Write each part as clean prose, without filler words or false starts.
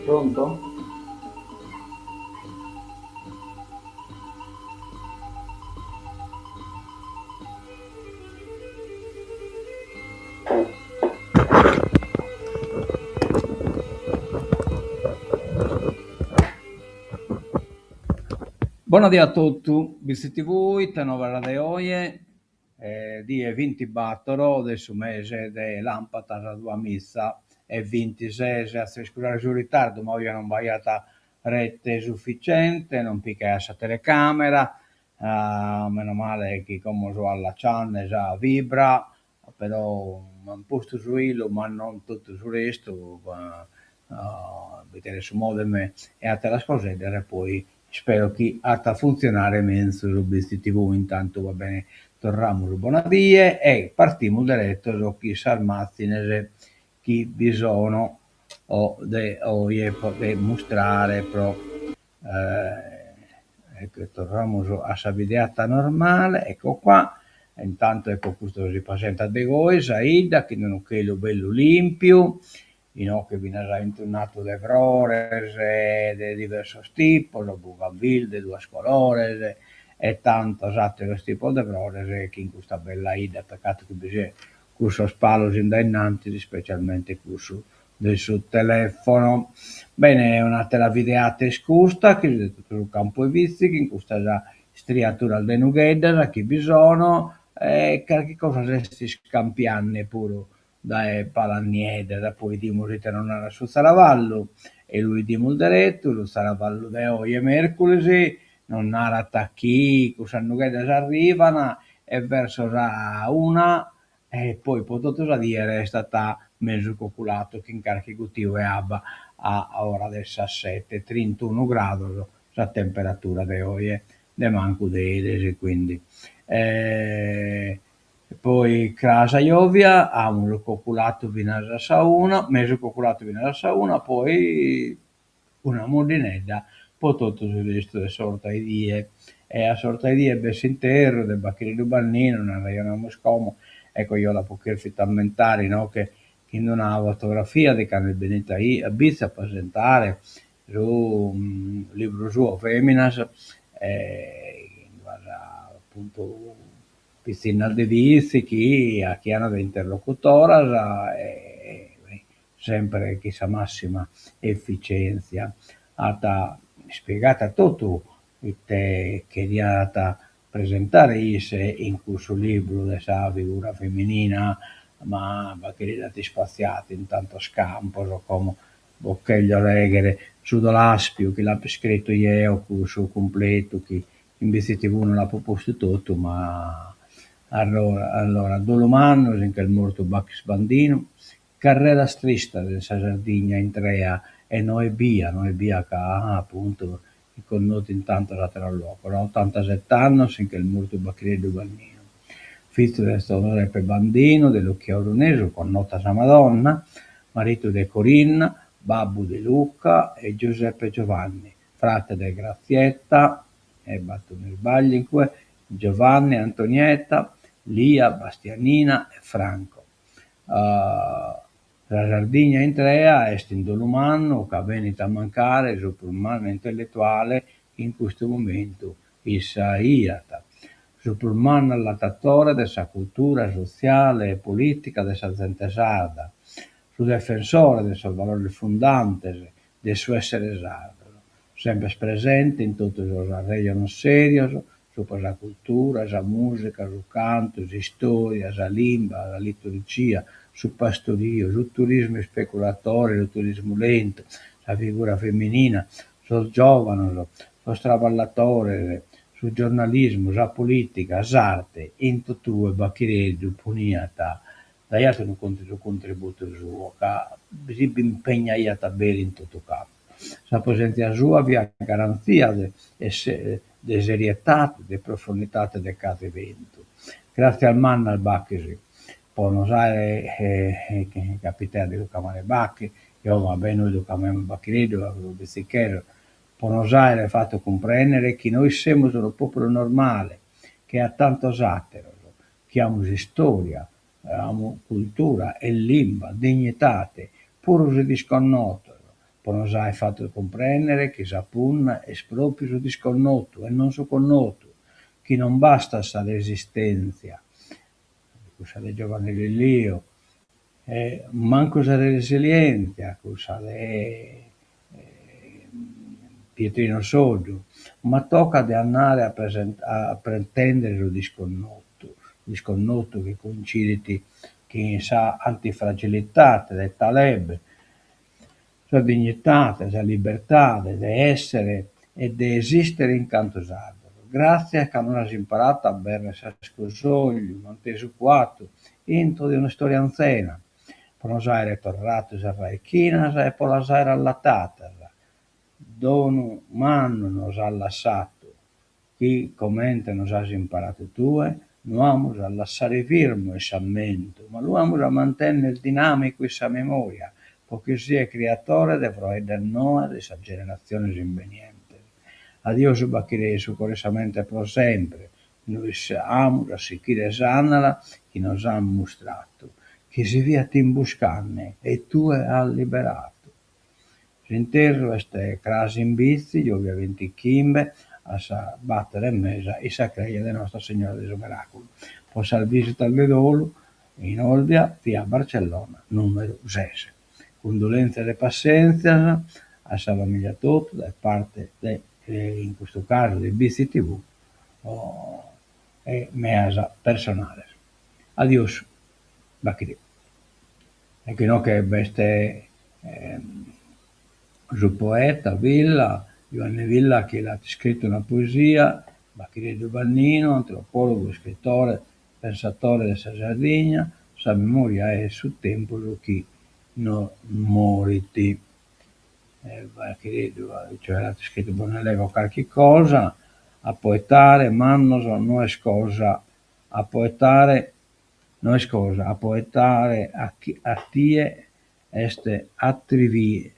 Pronto? Buonasera a tutti, visti voi, tenova de oie, die 20 battero del suo mese de lampada a due missa e 26, se scusare sul ritardo, ma io non vaiata rete sufficiente, non picca la telecamera, meno male che come so alla channel già vibra, però un posto su illo, ma non tutto su resto, vedere su modem e a te la sposare poi spero che a funzionare mentre su Bisti TV intanto va bene torniamo su Bonadie e partiamo diretto su chi sarmazzine chi bisogno o mostrare pro ecco torniamo a questa videata normale ecco qua e intanto ecco questo si presenta de voi Saida che non è bello limpio che viene già intonnato de flores de diversos tipos, lo bugambil de due colores e tantos altros tipos de flores che in questa bella ida, peccato che bisogna questo spalo innanzi, specialmente questo del suo telefono. Bene, un'altra videata scusta che è tutto sul campo e vizi, che in questa già striatura al denughedda, che bisogna, e qualche cosa resti scampianne pure da palaniede, da poi di morite non era su Saravallo, e lui di Mulderetto, lo Saravallo de oggi e mercoledì, non era attacchi, cosa nughedda arrivano, e verso la una, e poi potuto dire è stata mezzo coculato che incarichi guttivo e abba a ora del 17, 31 gradi la temperatura di oggi, de manco di quindi. Poi Crasa Iovia, Amulo coculato Vinasa Sauna, Meso coculato Vinasa Sauna, poi una molinedda, potuto sul resto delle sorta di die, e a sorta di die Bessinterro, del Bacchino Bannino, una ragione Moscomo, ecco io la poker ammentare, no, che non ha fotografia di Canel Benita a Bizza a presentare su un libro suo Feminas, guarda, appunto piscina de vizi chi a chi hanno da interlocutora sempre chissà massima efficienza ata spiegata tutto te che diata presentare in questo libro della figura femminile ma che dati spaziati in tanto scampo come Boccheglio Alegre su Dolaspio che l'ha scritto io su completo che in BCTV non l'ha proposto tutto ma allora Dolomanno in quel morto Bax Bandino Carrera Strista del Sardegna in Trea e Noe Bia che appunto i connoti intanto la tra loco, no? 87 anni in quel morto Bacredo Bannino. Figlio del Giuseppe Bandino dell'Occhiauroneso con nota sa Madonna, marito di Corinna, babbo di Luca e Giuseppe Giovanni, frate di Grazietta, e battuto sbaglico, Giovanni, Antonietta, Lia, Bastianina e Franco. La Sardegna in Trea è in Dolumanno che venite a mancare il superumano intellettuale in questo momento, Isaiata. Superumano allattatore della cultura sociale e politica della gente sarda, su difensore dei suoi valori fondanti, del suo essere sardo, sempre presente in tutti i regioni serie, su la cultura, la musica, il canto, la storia, la lingua, la liturgia, sul pastorio, sul turismo speculatore, il turismo lento, la figura femminile, sul giovane, sul stravallatore, sul giornalismo, la politica, l'arte, in tutto il bacchiere puniata, dai altri un contributo suo, che si impegna a bere in tutto capo. La presenza sua via garanzia de serietà, de profondità del caso evento. Grazie al Manna al Bacchesi, Buenos Aires capitale di Lucamare Bacchi, io vabbè noi Lucamare Bacchiredo, avevo Bezzichero, Buenos Aires ha fatto comprendere che noi siamo un popolo normale, che ha tanto satero, che abbiamo storia, abbiamo cultura e lingua, dignitate, pur se disconnoto, poi nos hai fatto comprendere che Sapun è proprio su disconnoto e non su connoto, che non basta sa resistenza, cosa di Giovanni Lillio, manco sa resilienza, cosa di Pietrino Soggio, ma tocca di andare a pretendere lo disconnoto che coincidi che sa antifragilità del Taleb, la dignità, la libertà di essere e di esistere in canto sardo. Grazie a che non hai imparato a bere scosoglio, manteso quattro, into di una storia anziana. Per non essere tornato a Raichina e per la essere allattata. Dono manno nos ha lasciato, chi commente nos ha imparato tue, non vamos a lasciare fermo e sammento, ma lo vamos a mantenere dinamico e sa memoria, perché sia creatore de Freud Noah de esa generazione inveniente. A Dios bacchire su corresamente per sempre, noi amo a sicchire sanala che nos ha mostrato, che si via timbuscanne e tu ha liberato. L'interno este crasi in vizi, ovviamente chimbe, a sa battere in mesa e sa creia di Nostra Signora del Miracolo. Poi sa visita al Vedolo in Olbia, via Barcellona, numero 6. Condolenze e pazienza a sa famiglia tutta da parte de, in questo caso di Bizi TV e mea personale. Adios, Bacchiri. E che no che queste su poeta Villa, Giovanni Villa che ha scritto una poesia, Bacchiri Giovannino, antropologo, scrittore, pensatore della Sardegna, sa memoria è sul tempo su chi non moriti. Bacchiri, cioè ha scritto Bonellevo qualche cosa, a poetare, mannos non è cosa, a poetare non è cosa, a poetare a tie este attrivire,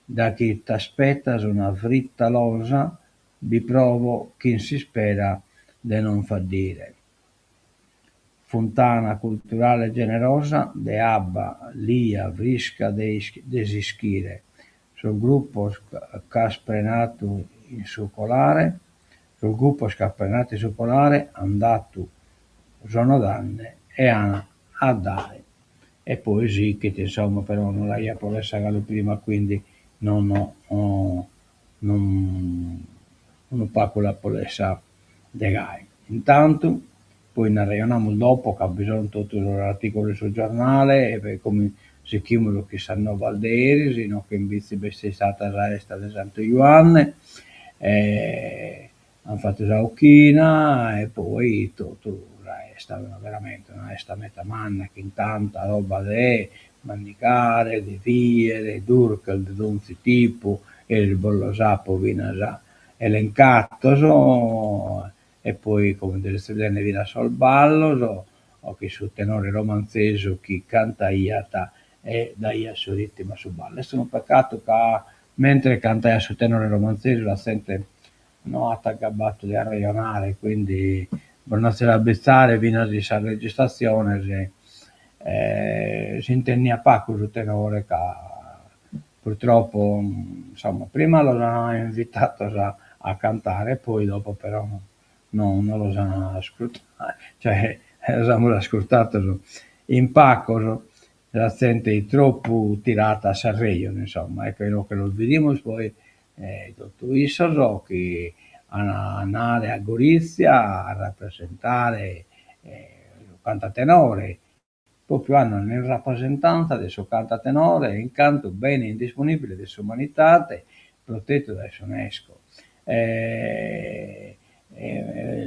da chi t'aspetta una fritta losa, vi provo chi si spera de non fa dire. Fontana culturale generosa, de abba, lia, vrisca desischire, sul gruppo casprenato in sucolare, sul gruppo scasprenato in sucolare, andato sono danne e a dare. E poi sì che insomma però non la ia polessa prima, quindi non ho non pago la polessa de gai. Intanto poi ne ragioniamo dopo che ha bisogno tutti gli articoli sul giornale e come si chiamano che sanno Valderi, sino che invece è stata la resta di Santo Ioanne, hanno fatto Sauchina e poi tutto resta veramente una resta metamanna che intanto roba di Manicare, di Vie, di Durkel, di Donzi Tipo e il Bollosapo viene già elencato e poi come delle stelle viene sul ballo o che sul tenore romanzese chi canta iata e dai a suo ritmo su ballo. È un peccato che mentre canta sul tenore romanzese la sente no attaccato di arraionare, quindi per non se la bezzare fino a questa registrazione si intendeva poco sul tenore che purtroppo insomma prima lo hanno invitato a cantare, poi dopo però non lo hanno ascoltato, cioè abbiamo ascoltato in pacco la gente troppo tirata a Sanremo, insomma, è quello che lo vediamo poi tutto questo che andare a Gorizia a rappresentare il cantatenore, proprio hanno in rappresentanza del suo cantatenore in canto bene indisponibile dell'umanità protetto da UNESCO.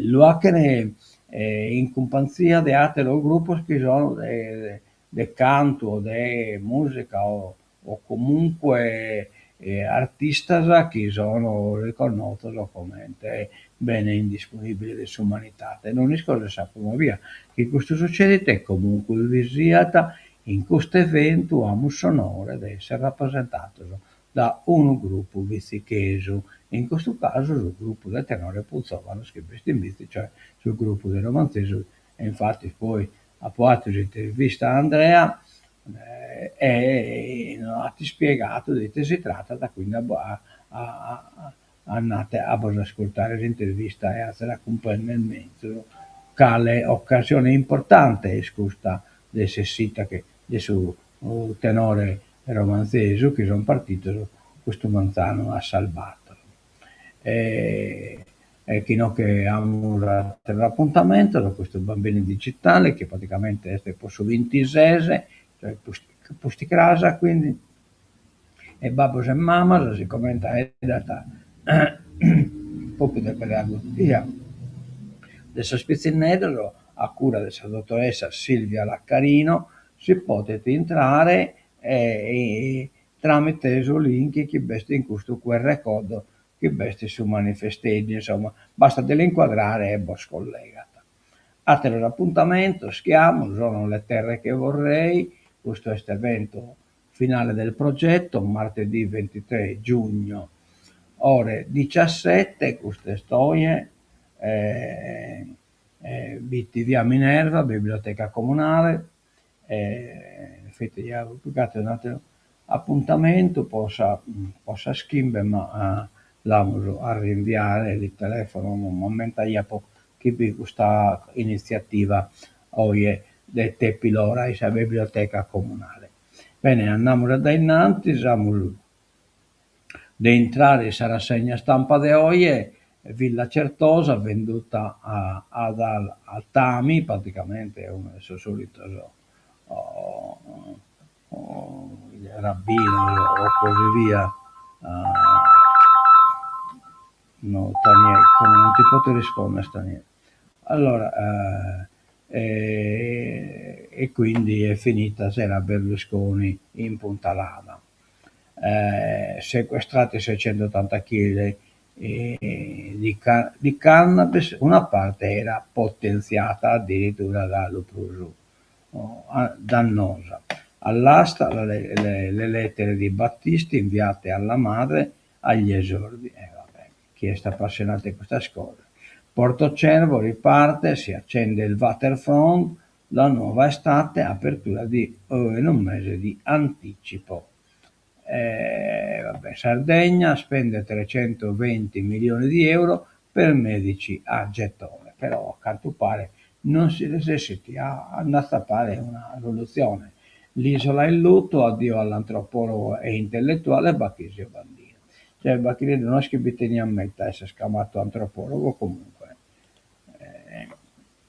Lo anche in compagnia di altri gruppi che sono del canto, di musica o comunque artistas che sono riconosciuti come bene indisponibile dell'umanità. E non è cosa sappiamo via che questo succede comunque visiata in questo evento a sonore di essere rappresentato da un gruppo vizicheso, in questo caso sul gruppo del tenore Puzzovano che bestemmisti, cioè sul gruppo del romanzese, e infatti poi a quattro intervista a Andrea e ha spiegato che si tratta da quindi andate a ascoltare l'intervista e a nel mezzo quale occasione importante è questa desse sita che su tenore romanzese che sono partito questo manzano a salvato e chi no che hanno l'appuntamento da questo bambino digitale che praticamente è posso 26 cioè pusti casa quindi e babbo e mamma si commenta è data proprio da quella via del sospizionello a cura della dottoressa Silvia Laccarino si potete entrare tramite il link che veste in questo QR code che veste su manifesteggi, insomma, basta dell'inquadrare e vos collegata. Atelo l'appuntamento, schiamo, sono le terre che vorrei, questo è evento finale del progetto, martedì 23 giugno, ore 17, queste storie, Vitti via Minerva, biblioteca comunale, infatti gli avevo pubblicato un altro appuntamento, possa scrivere, ma l'amo a rinviare il telefono, un momento che vi questa iniziativa oggi del Tepilora, la biblioteca comunale. Bene, andiamo da innanzi, siamo di entrare in rassegna stampa di oggi, Villa Certosa venduta al Tami, praticamente è un suo solito il rabbino o così via. No, Tanier, non ti posso rispondere Tanier. Allora, e quindi è finita sera Berlusconi in Punta Lana. Sequestrati 680 kg di cannabis, una parte era potenziata addirittura dall'uso dannosa. All'asta le lettere di Battisti inviate alla madre agli esordi. Chi è appassionato di questa cosa. Portocervo riparte, si accende il Waterfront, la nuova estate, apertura in un mese di anticipo. Sardegna spende 320 milioni di euro per medici a gettone, però a quanto pare non si necessita andare a fare una soluzione. L'isola in lutto, addio all'antropologo e intellettuale Bachisio Bandino. Cioè Bachisio non è che bisogna mettere, si è scamato antropologo comunque.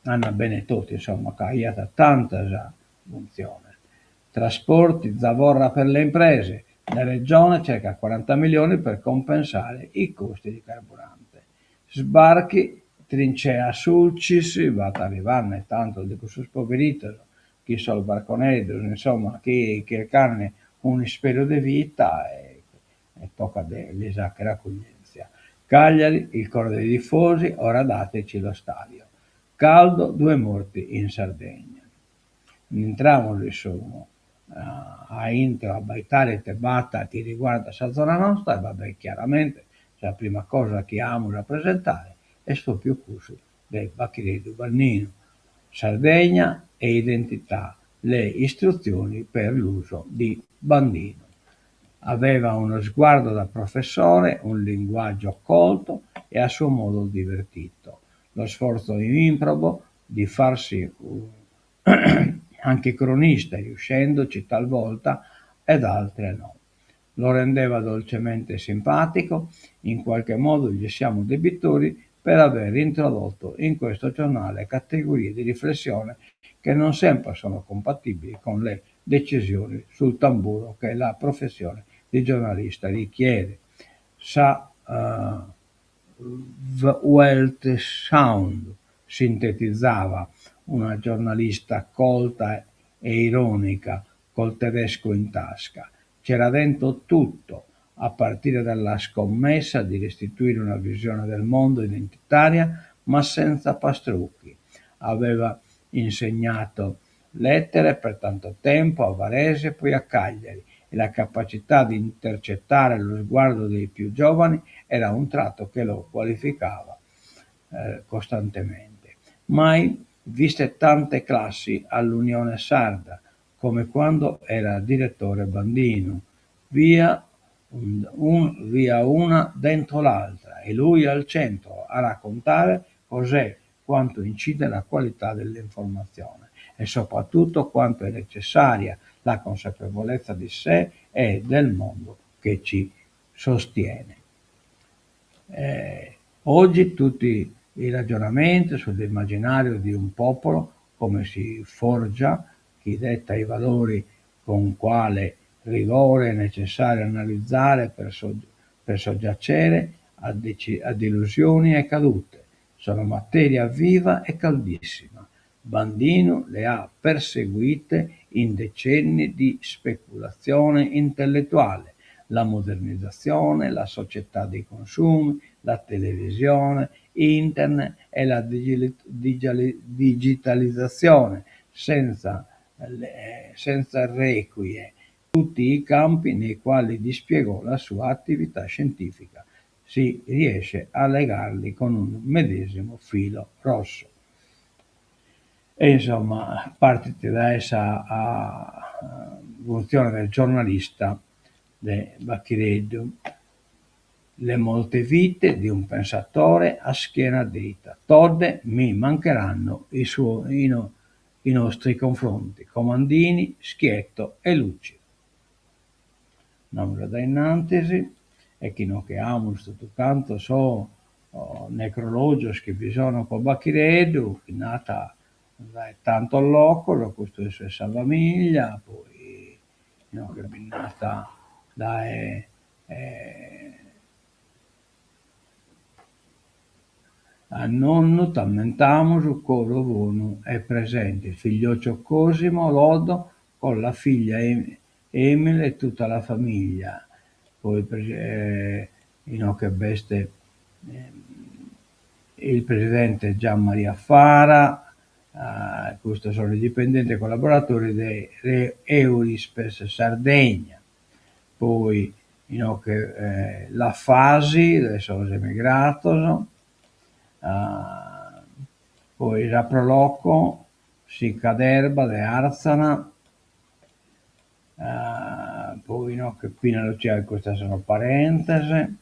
Hanno bene tutti, insomma, cagliata tanta già funzione. Trasporti, zavorra per le imprese. La regione cerca 40 milioni per compensare i costi di carburante. Sbarchi, trincea Sulcis, va a arrivarne tanto di questo spoverito, chi sono barconedros, insomma, chi il carne un spero di vita e tocca l'esacca raccoglienza. Cagliari, il coro dei tifosi, ora dateci lo stadio. Caldo, 2 morti in Sardegna. Entriamo insomma a intro a Baitare Tebata ti riguarda questa zona nostra e vabbè chiaramente la prima cosa che amo rappresentare è sto più corso del Bacchini di Bannino, Sardegna e identità, le istruzioni per l'uso di Bandino. Aveva uno sguardo da professore, un linguaggio colto e a suo modo divertito. Lo sforzo improbo di farsi anche cronista, riuscendoci talvolta ed altre no. Lo rendeva dolcemente simpatico, in qualche modo gli siamo debitori per aver introdotto in questo giornale categorie di riflessione che non sempre sono compatibili con le decisioni sul tamburo che la professione di giornalista richiede. Welt Sound sintetizzava una giornalista colta e ironica col tedesco in tasca. C'era dentro tutto, a partire dalla scommessa di restituire una visione del mondo identitaria, ma senza pastrucchi. Aveva insegnato lettere per tanto tempo a Varese e poi a Cagliari e la capacità di intercettare lo sguardo dei più giovani era un tratto che lo qualificava costantemente. Mai viste tante classi all'Unione Sarda, come quando era direttore Bandino, via via una dentro l'altra, e lui al centro a raccontare cos'è, quanto incide la qualità dell'informazione e soprattutto quanto è necessaria la consapevolezza di sé e del mondo che ci sostiene. Oggi tutti i ragionamenti sull'immaginario di un popolo, come si forgia, chi detta i valori, con quale rigore è necessario analizzare per soggiacere ad illusioni e cadute, sono materia viva e caldissima. Bandino le ha perseguite in decenni di speculazione intellettuale, la modernizzazione, la società dei consumi, la televisione, internet e la digitalizzazione senza requie, tutti i campi nei quali dispiegò la sua attività scientifica. Si riesce a legarli con un medesimo filo rosso. E insomma, partite da essa evoluzione del giornalista de Bacchireddu, le molte vite di un pensatore a schiena dritta. Todde mi mancheranno i nostri confronti, comandini, schietto e lucido. Non da innantesi, e chi non che amus tutto canto so necrologios che bisogna con Bacchireddu, che nata da tanto all'ocolo, questo è la sua famiglia, poi no, che è nata da a nonno t'ammentamus coro vonu è presente, il figlioccio Cosimo Lodo con la figlia Emile e tutta la famiglia. Poi che veste il presidente Gian Maria Fara, questo sono i dipendenti e collaboratori di Eurispes Sardegna. Poi la Fasi, adesso è emigrato, poi Raproloco, Sicaderba, De Arzana, poi che qui nell'oceano, queste sono parentesi,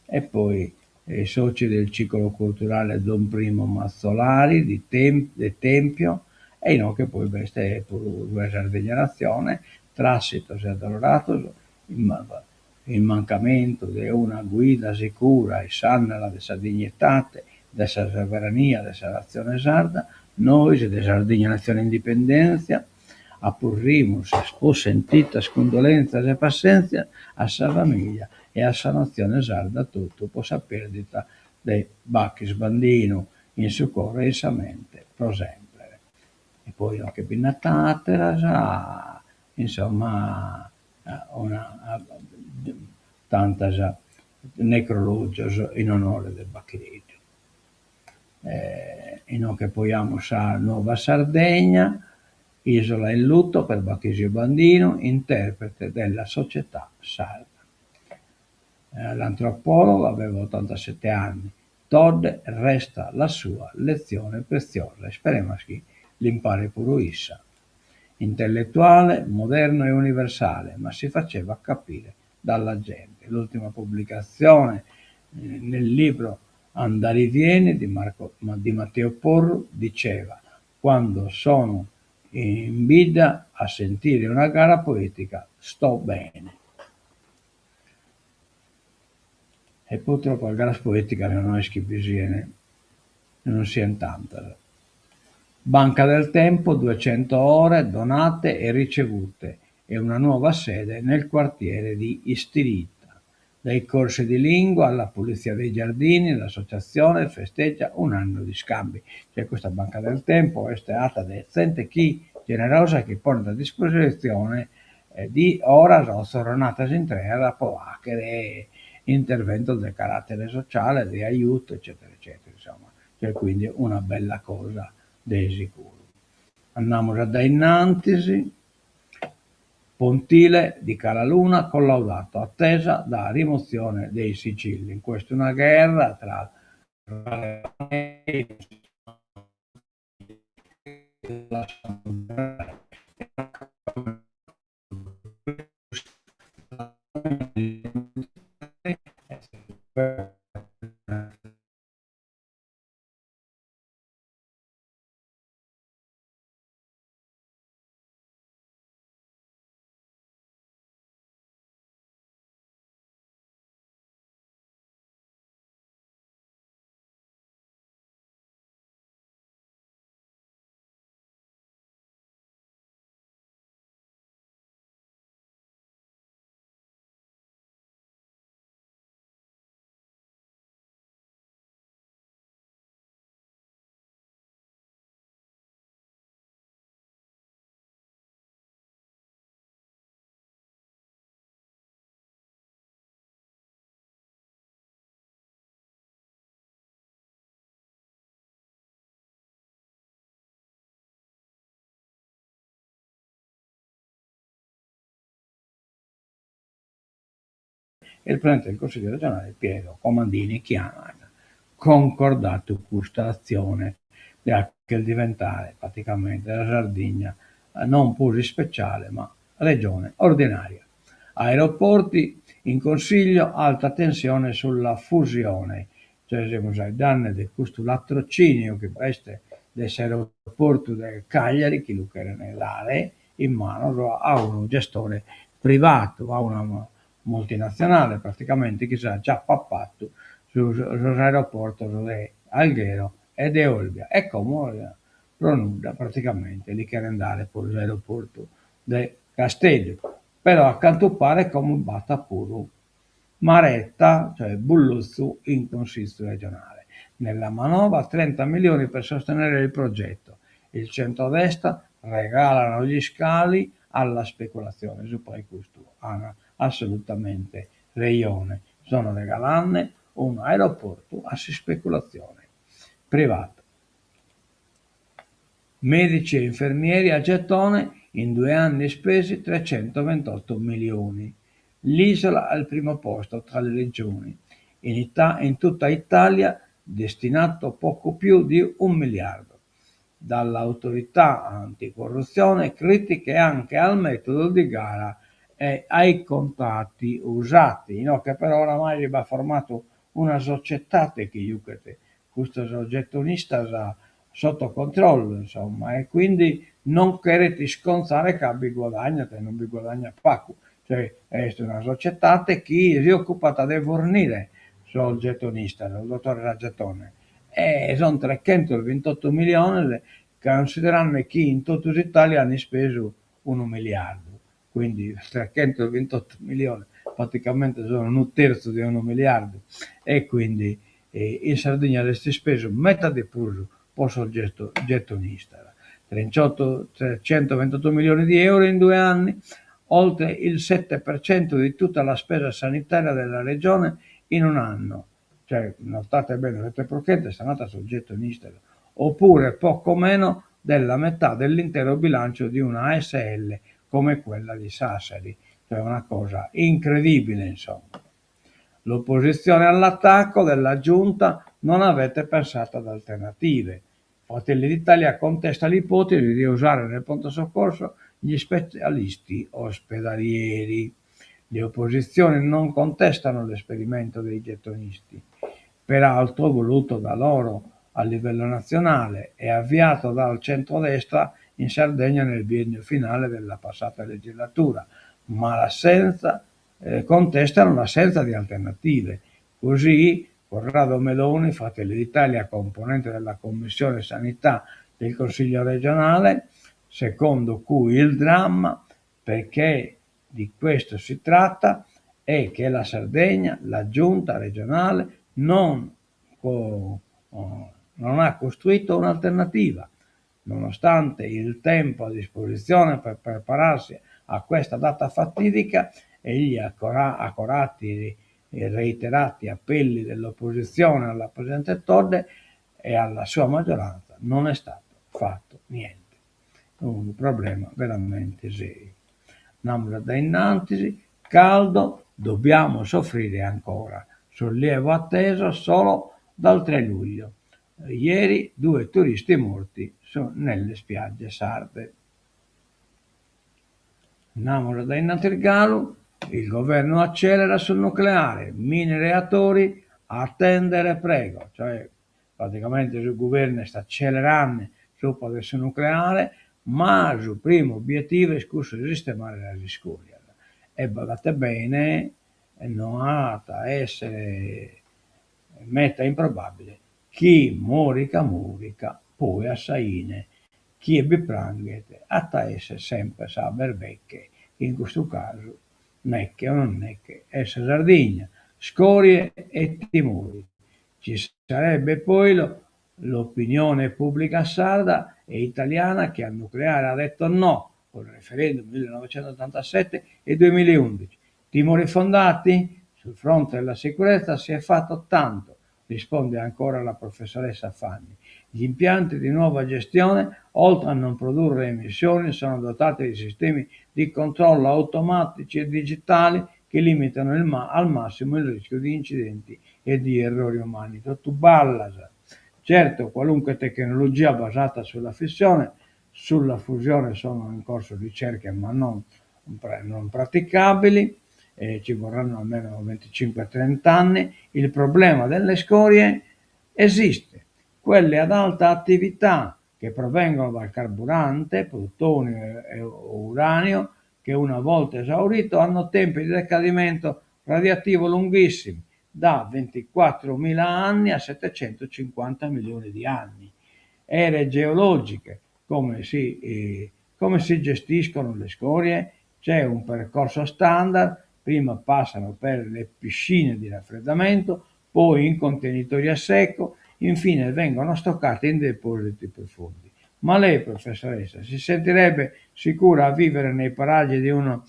e poi i soci del ciclo culturale Don Primo Mazzolari di Tempio, e che poi queste è due Sardegna Nazione, Trassito si è adorato, il mancamento di una guida sicura e sana della dignitate, della sovrania, della nazione sarda, noi de Sardegna Nazione Indipendenza, appurrimus sentitas condolenzas e pazienza a sa famiglia e a sa nazione sarda tutto per sa perdita de Bacchis Bandino in soccorso e sa mente pro sempre. E poi anche Binnatatera, insomma, tantas necrologios in onore del Bacchireddu. Che poi abbiamo sa Nuova Sardegna, isola in lutto per Bachisio Bandino, interprete della società sarda. L'antropologo aveva 87 anni. Todd resta la sua lezione preziosa, speriamo che l'impari pure issa. Intellettuale, moderno e universale, ma si faceva capire dalla gente. L'ultima pubblicazione nel libro Andarivieni di Matteo Porro diceva: quando sono in vita a sentire una gara poetica sto bene. E purtroppo la gara poetica non è schifisiene, non si è tanta. Banca del Tempo, 200 ore donate e ricevute e una nuova sede nel quartiere di Istirita. Dai corsi di lingua alla pulizia dei giardini, l'associazione festeggia un anno di scambi. C'è questa Banca del Tempo, è stata decente chi generosa che pone a disposizione di ora sono in terra può anche intervento del carattere sociale, di aiuto, eccetera, eccetera. Insomma, c'è quindi una bella cosa di sicuro. Andiamo da innantisi. Pontile di Calaluna collaudato, attesa da rimozione dei sigilli. In questa una guerra tra la e il Presidente del Consiglio regionale Piero Comandini che hanno concordato questa azione che diventare praticamente la Sardegna non pure speciale ma regione ordinaria. Aeroporti in consiglio alta tensione sulla fusione, cioè se danno di questo latrocinio che queste dell'aeroporto del Cagliari, che lo era nell'area, in mano a un gestore privato, a una multinazionale praticamente che si è già pappato sull'aeroporto di Alghero e di Olbia. E come pronuncia praticamente lì che andare per l'aeroporto di Castello. Però accanto pare come batta pure Maretta, cioè Bulluzzu, in consiglio regionale. Nella manovra 30 milioni per sostenere il progetto. Il centrodestra regalano gli scali alla speculazione, su poi questo hanno assolutamente ragione. Sono regalando un aeroporto a speculazione privata. Medici e infermieri a gettone, in 2 anni spesi 328 milioni. L'isola al primo posto tra le regioni. In tutta Italia destinato poco più di 1 miliardo. Dall'autorità anticorruzione critiche anche al metodo di gara e ai contratti usati, no? Che però oramai va formato una società che questo soggettonista sotto controllo, insomma, e quindi non querete sconzare che vi guadagna, che non vi guadagna poco. Cioè, è una società che si occupa di fornire sul gettonista, il dottore Raggettone. E sono 328 milioni, considerando che in tutta l'Italia hanno speso 1 miliardo. Quindi 328 milioni praticamente sono un terzo di 1 miliardo. E quindi in Sardegna avete speso metà di più posso il gettonista. 328 milioni di euro in 2 anni, oltre il 7% di tutta la spesa sanitaria della regione in un anno. Cioè, notate bene, le proprietà sono andate sul gettonista, oppure poco meno della metà dell'intero bilancio di una ASL come quella di Sassari. Cioè una cosa incredibile, insomma. L'opposizione all'attacco della giunta non avete pensato ad alternative. Fratelli d'Italia contesta l'ipotesi di usare nel pronto soccorso gli specialisti ospedalieri. Le opposizioni non contestano l'esperimento dei gettonisti, peraltro voluto da loro a livello nazionale e avviato dal centrodestra in Sardegna nel biennio finale della passata legislatura, ma contestano l'assenza di alternative. Così Corrado Meloni, Fratelli d'Italia, componente della Commissione Sanità del Consiglio regionale, secondo cui il dramma, perché di questo si tratta, è che la Sardegna, la giunta regionale, non ha costruito un'alternativa, nonostante il tempo a disposizione per prepararsi a questa data fatidica e gli accorati e reiterati appelli dell'opposizione alla Presidente Todde e alla sua maggioranza non è stato fatto niente. Un problema veramente serio. Namura da innanzi, caldo, dobbiamo soffrire ancora. Sollievo atteso solo dal 3 luglio. Ieri 2 turisti morti nelle spiagge sarde. Namura da Innatergalu, il governo accelera sul nucleare, mini reattori, attendere prego. Cioè praticamente il governo sta accelerando sul processo nucleare, ma il primo obiettivo è di sistemare la riscoria. E badate bene, non ha da essere meta improbabile. Chi morica, poi assaine. Chi ebbe pranghet, a essere sempre saber becche, in questo caso necche o non necche, essa Sardegna, scorie e timori. Ci sarebbe poi l'opinione pubblica sarda e italiana che al nucleare ha detto no con il referendum 1987 e 2011. Timori fondati? Sul fronte della sicurezza si è fatto tanto, risponde ancora la professoressa Fanni. Gli impianti di nuova gestione, oltre a non produrre emissioni, sono dotati di sistemi di controllo automatici e digitali che limitano al massimo il rischio di incidenti e di errori umani. Tu ballas. Certo, qualunque tecnologia basata sulla fusione sono in corso ricerche ma non praticabili, ci vorranno almeno 25-30 anni. Il problema delle scorie esiste, quelle ad alta attività che provengono dal carburante, plutonio o uranio, che una volta esaurito hanno tempi di decadimento radioattivo lunghissimi, da 24.000 anni a 750 milioni di anni. Ere geologiche, come si gestiscono le scorie? C'è un percorso standard, prima passano per le piscine di raffreddamento, poi in contenitori a secco, infine vengono stoccate in depositi profondi. Ma lei, professoressa, si sentirebbe sicura a vivere nei paraggi di un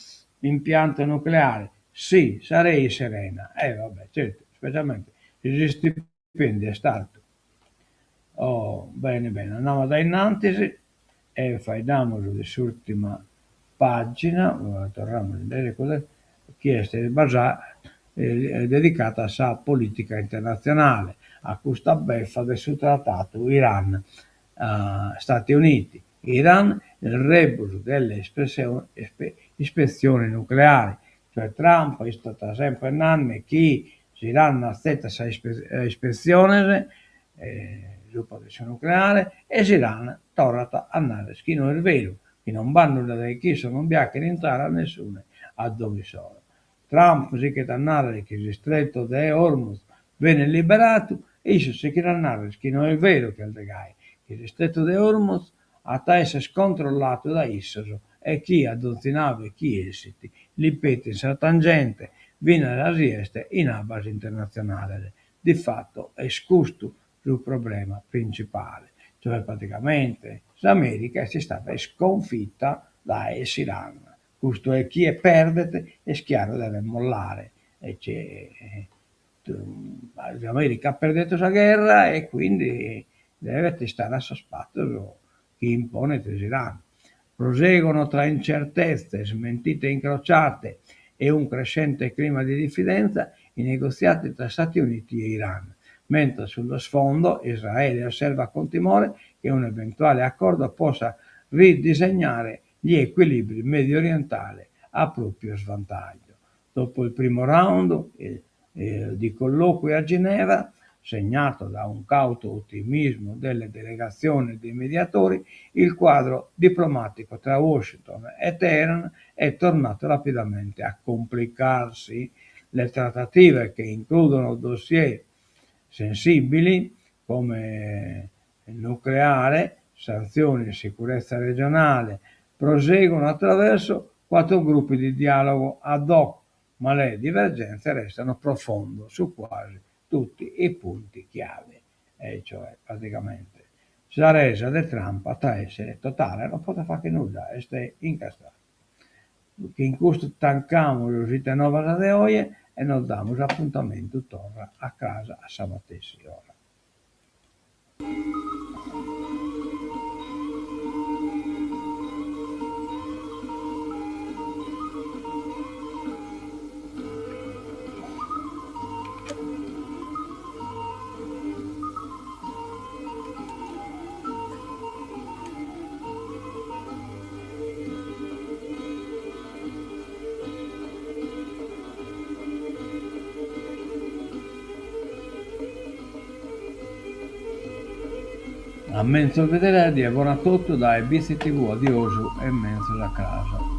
impianto nucleare? Sì, sarei serena. Vabbè, certo, specialmente se gli stipendi è stato. Oh, bene, bene, andiamo da innanzi e facciamo quest'ultima pagina, torniamo a vedere cosa chieste di basare, dedicata a politica internazionale, a questa beffa del suo trattato Iran, Stati Uniti. Iran, il rebus delle ispezioni nucleari, cioè Trump è stata sempre in anni chi Iran accetta questa ispezione, su protezione nucleare, e Iran torna a andare schino il vero, che non vanno da chi sono bianchi entrare a nessuno a dove sono. Trump si chiede andare che il stretto di Hormuz viene liberato, e io si chiede andare schino il vero che il degai, che il stretto di Hormuz a essere scontrollato da ISIS e chi addozionava chi esiti, li peti in tangente, viene alla rieste in a base internazionale. Di fatto è scusto sul problema principale, cioè praticamente l'America è stata sconfitta da Iran. Questo è chi è perdete e schiaro deve mollare. E l'America ha perduto la guerra e quindi deve stare a sospatto chi impone l'Iran. Proseguono tra incertezze, smentite incrociate e un crescente clima di diffidenza i negoziati tra Stati Uniti e Iran, mentre sullo sfondo Israele osserva con timore che un eventuale accordo possa ridisegnare gli equilibri mediorientali a proprio svantaggio. Dopo il primo round di colloqui a Ginevra, segnato da un cauto ottimismo delle delegazioni e dei mediatori, il quadro diplomatico tra Washington e Teheran è tornato rapidamente a complicarsi. Le trattative, che includono dossier sensibili come il nucleare, sanzioni e sicurezza regionale, proseguono attraverso 4 gruppi di dialogo ad hoc, ma le divergenze restano profonde su quasi tutti i punti chiave, e cioè praticamente la resa di Trump a essere totale, non può fare nulla, e sta incastrato. Che in questo tancamo le uscite nuove de hoy e nos damos appuntamento torna a casa a sabatessi ora. A mezzo vedere di buona tutto dai BCTV adioso e mezzo la casa.